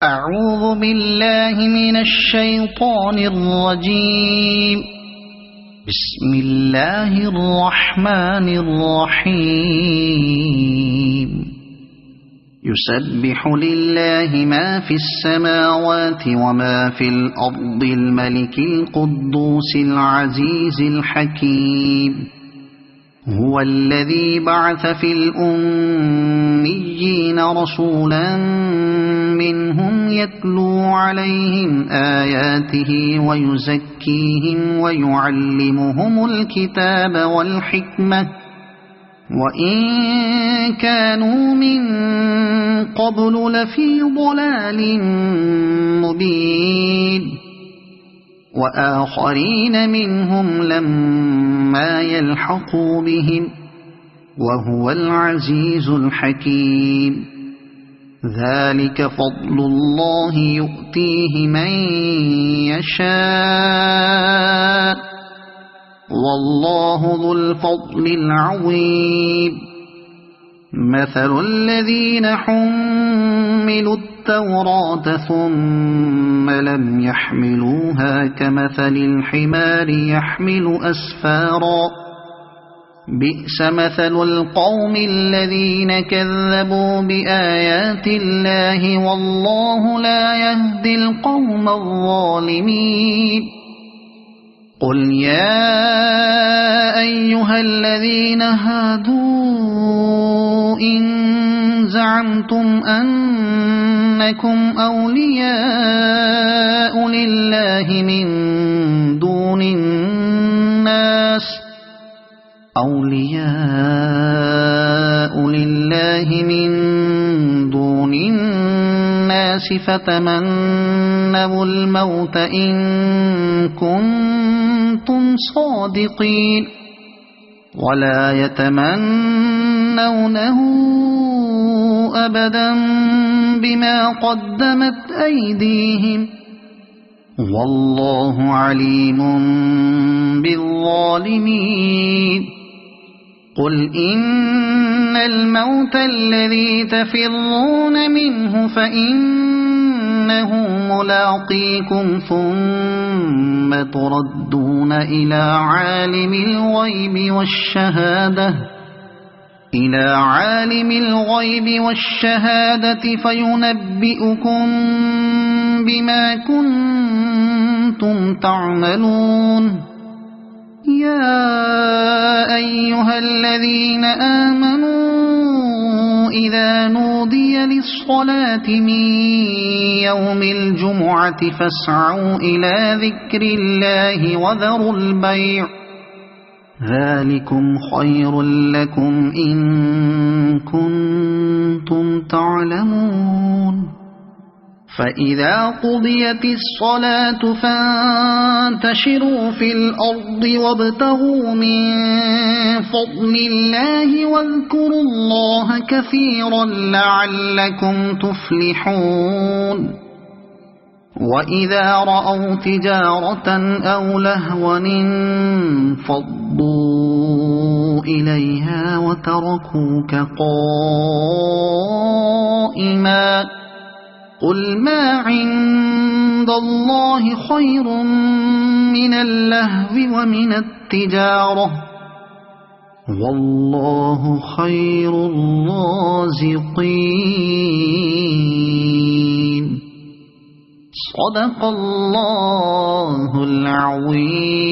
أعوذ بالله من الشيطان الرجيم. بسم الله الرحمن الرحيم. يسبح لله ما في السماوات وما في الأرض الملك القدوس العزيز الحكيم. هو الذي بعث في الأميين رسولا منهم يتلو عليهم آياته ويزكيهم ويعلمهم الكتاب والحكمة وإن كانوا من قبل لفي ضلال مبين. وآخرين منهم لما يلحقوا بهم وهو العزيز الحكيم. ذلك فضل الله يؤتيه من يشاء والله ذو الفضل العظيم. مثل الذين حملوا التوراة ثم لم يحملوها كمثل الحمار يحمل أسفارا بئس مثل القوم الذين كذبوا بآيات الله والله لا يهدي القوم الظالمين. قل يا أيها الذين هادوا إن زعمتم أنكم أولياء لله من دون الناس فتمنوا الموت إن كنتم صادقين ولا يتمنونه أبدا بما قدمت أيديهم والله عليم بالظالمين. قل إن الموت الذي تفرون منه فإنه ملاقيكم ثم تردون إلى عالم الغيب والشهادة فينبئكم بما كنتم تعملون. يا أيها الذين آمنوا إذا نودي للصلاة من يوم الجمعة فاسعوا إلى ذكر الله وذروا البيع ذلكم خير لكم إن كنتم تعلمون. فإذا قضيت الصلاة فانتشروا في الأرض وابتغوا من فضل الله واذكروا الله كثيرا لعلكم تفلحون. وإذا رأوا تجارة أو لهوا انفضوا إليها وتركوك قائما. قل ما عند الله خير من اللهو ومن التجارة والله خير الرازقين. صدق الله العظيم.